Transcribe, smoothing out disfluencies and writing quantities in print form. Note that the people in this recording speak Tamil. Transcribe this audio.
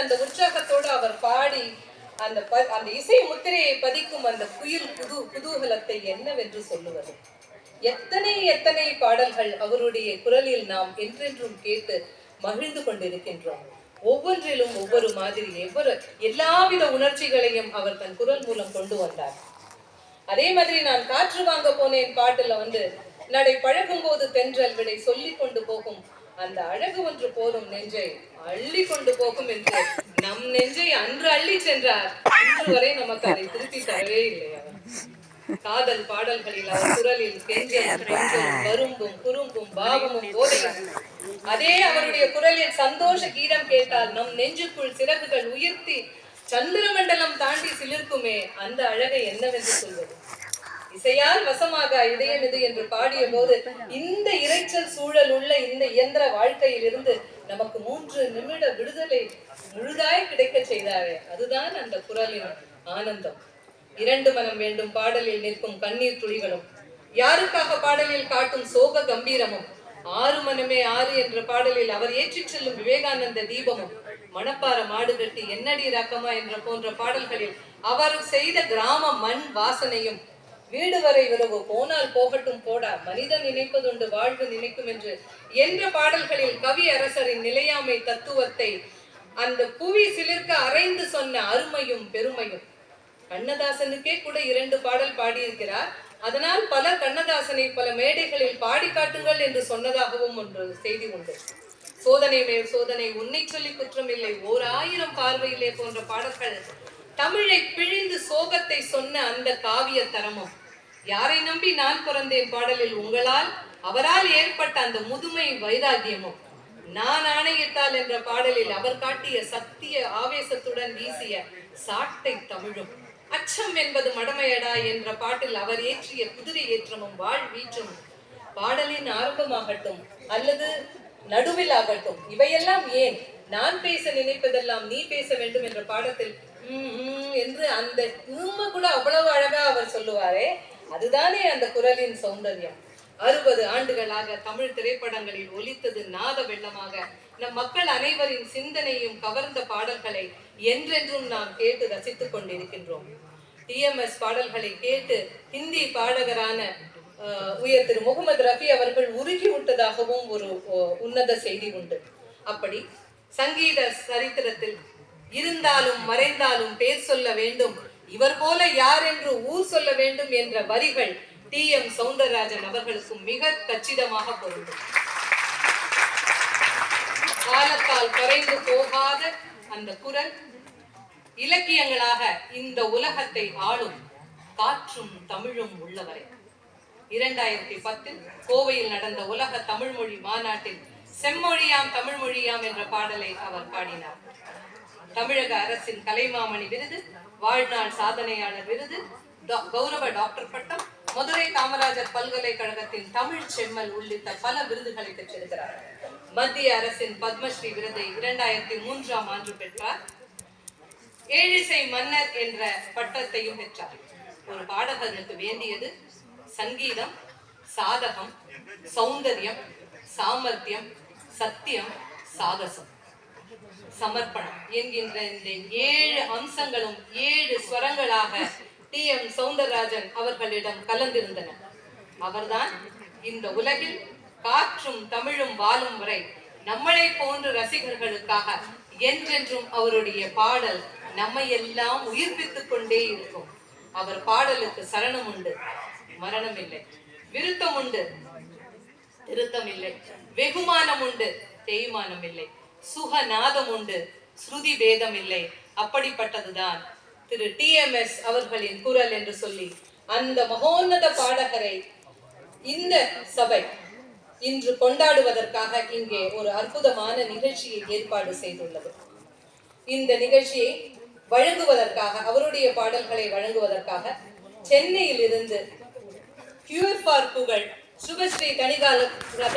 அந்த உற்சாகத்தோடு அவர் பாடி அந்த அந்த இசை முத்திரையை பதிக்கும் அந்த குதூகலத்தை என்னவென்று சொல்லுவது. எத்தனை எத்தனை பாடல்கள் அவருடைய குரலில் நாம் என்றென்றும் கேட்டு மகிழ்ந்து கொண்டிருக்கின்றோம். ஒவ்வொன்றிலும் ஒவ்வொரு மாதிரி எல்லாவித உணர்ச்சிகளையும் அவர் தன் குரல் மூலம் கொண்டு வந்தார். அதே மாதிரி நான் காற்று வாங்க போனேன் பாட்டுல நடை பழகும் போது தென்றல் விடை சொல்லி கொண்டு போகும் அந்த அழகு ஒன்று போதும் நெஞ்சை அள்ளி கொண்டு போகும் என்று நம் நெஞ்சை அன்று அள்ளி சென்றார். இன்று வரை நமக்கு அதை திருப்பி தரவே இல்லை. அவர் காதல் பாடல்களில் அவர் குரலில் கெஞ்சலும் கரும்பும் குறும்பும் பாவமும் போதையும். அதே அவருடைய குரலில் சந்தோஷ கீதம் கேட்டால் நம் நெஞ்சுக்குள் சிறகுகள் உயர்த்தி சந்திரமண்டலம் தாண்டி சிலிர்க்குமே அந்த அழகை என்னவென்று சொல்வது. இசையால் வசமாக இதயம் இது என்று பாடிய போது இந்த இறைச்சல் சூழல் உள்ள இந்த இயந்திர வாழ்க்கையில் இருந்து நமக்கு 3 நிமிட விடுதலை முழுதாய் கிடைக்க செய்தாரே, அதுதான் அந்த குரலின் ஆனந்தம். 2 மனம் வேண்டும் பாடலில் நிற்கும் கண்ணீர் துளிகளும், யாருக்காக பாடலில் காட்டும் சோக கம்பீரமும், 6 மனமே 6 என்ற பாடலில் அவர் ஏற்றிச் செல்லும் விவேகானந்த தீபமும், மணப்பாற மாடு கட்டி என்னடி ராக்கமா என்ற போன்ற பாடல்களில் அவர் செய்த கிராம மண் வாசனையும், வீடு வரை விரவு போனால் போகட்டும் போடா மனிதன் நினைப்பதுண்டு வாழ்வு நினைக்கும் என்ற பாடல்களில் கவி அரசரின் நிலையாமை தத்துவத்தை அந்த புவி சிலிர்க்க அரைந்து சொன்ன அருமையும் பெருமையும். கண்ணதாசனுக்கே கூட 2 பாடல் பாடியிருக்கிறார். அதனால் பலர் கண்ணதாசனை பல மேடைகளில் பாடி காட்டுங்கள் என்று சொன்னதாகவும் ஒரு செய்தி உண்டு. சோதனை மேல் சோதனை, உன்னை சொல்லி குற்றமில்லை, 1000 பார்வையிலே போன்ற பாடல்கள் தமிழை பிழிந்து சோகத்தை சொன்ன அந்த காவிய தரமும், யாரை நம்பி நான் பிறந்தேன் பாடலில் உங்களால் அவரால் ஏற்பட்ட அந்த முதுமை வைராக்கியமும், நான் ஆணையிட்டால் என்ற பாடலில் அவர் காட்டிய சத்திய ஆவேசத்துடன் வீசிய சாட்டை தமிழும், அச்சம் என்பது மடமையடா என்ற பாட்டில் அவர் ஏற்றிய குதிரை ஏற்றமும் வாழ்வீற்றும், பாடலின் ஆரம்பமாகட்டும் அல்லது நடுவில் ஆகட்டும், இவையெல்லாம் ஏன் நான் பேச நினைப்பதெல்லாம் நீ பேச வேண்டும் என்ற பாடத்தில் என்று அந்த கூட அவ்வளவு அழகா அவர் சொல்லுவாரே, அதுதானே அந்த குரலின் சௌந்தர்யம். 60 ஆண்டுகளாக தமிழ் திரைப்படங்களில் ஒலித்தது நாத வெள்ளமாக நம் மக்கள் அனைவரின் சிந்தனையும் கவர்ந்த பாடல்களை என்றென்றும் நாம் கேட்டு ரசித்துக் கொண்டிருக்கின்றோம். டிஎம்எஸ் பாடல்களை கேட்டு ஹிந்தி பாடகரான உயர் திரு முகமது ரஃபி அவர்கள் உருகி விட்டதாகவும் ஒரு உன்னத செய்தி உண்டு. அப்படி சங்கீத சரித்திரத்தில் இருந்தாலும் மறைந்தாலும் பேர் சொல்ல வேண்டும், இவர் போல யார் என்று ஊர் சொல்ல வேண்டும் என்ற வரிகள் டி.எம். சௌந்தரராஜன் அவர்களுக்கும் மிக கச்சிதமாக பொருந்தும். காலத்தால் குறைந்து போகாத அந்த குரல் இலக்கியங்களாக இந்த உலகத்தை ஆளும் காற்றும் தமிழும் உள்ளவரை. 2010 கோவையில் நடந்த உலக தமிழ்மொழி மாநாட்டில் செம்மொழியாம் தமிழ் மொழியாம் என்ற பாடலை அவர் பாடினார். தமிழக அரசின் கலைமாமணி விருது, வாழ்நாள் சாதனையாளர் விருது, கௌரவ டாக்டர் பட்டம், மதுரை காமராஜர் பல்கலைக்கழகத்தின் தமிழ் செம்மல் உள்ளிட்ட பல விருதுகளை பெற்றிருக்கிறார். மத்திய அரசின் பத்மஸ்ரீ விருதை 2003ஆம் ஆண்டு பெற்றார். ஏழிசை மன்னர் என்ற பட்டத்தையும் பெற்றார். ஒரு பாடகருக்கு வேண்டியது சங்கீதம், சாதகம், சௌந்தர்யம், சாமர்த்தியம், சத்தியம், சாகசம், சமர்ப்பணம் என்கின்ற இந்த 7 அம்சங்களும் 7 ஸ்வரங்களாக டி.எம். சௌந்தரராஜன் அவர்களிடம் கலந்திருந்தன. அவர்தான் இந்த உலகில் காற்றும் தமிழும் வாழும் வரை நம்மளை போன்ற ரசிகர்களுக்காக என்றென்றும் அவருடைய பாடல் நம்மை எல்லாம் உயிர்ப்பித்துக் கொண்டே இருக்கும். அவர் பாடலுக்கு சரணம் உண்டு, மரணம் இல்லை. விருத்தம் உண்டு, திருத்தம் இல்லை. வெகுமானம் உண்டு, தேய்மானம் இல்லை. சுகநாதம் உண்டு, ஸ்ருதி பேதம் இல்லை. அப்படிப்பட்டதுதான் திரு டி.எம்.எஸ். அவர்களின் குரல் என்று சொல்லி அந்த மகோன்னத பாடகரை இந்த சபை இன்று கொண்டாடுவதற்காக இங்கே ஒரு அற்புதமான நிகழ்ச்சியை ஏற்பாடு செய்துள்ளது. இந்த நிகழ்ச்சியை வழங்குவதற்காக, அவருடைய பாடல்களை வழங்குவதற்காக சென்னையில் இருந்து புகழ் சுபஸ்ரீ கணிகாச்சலம்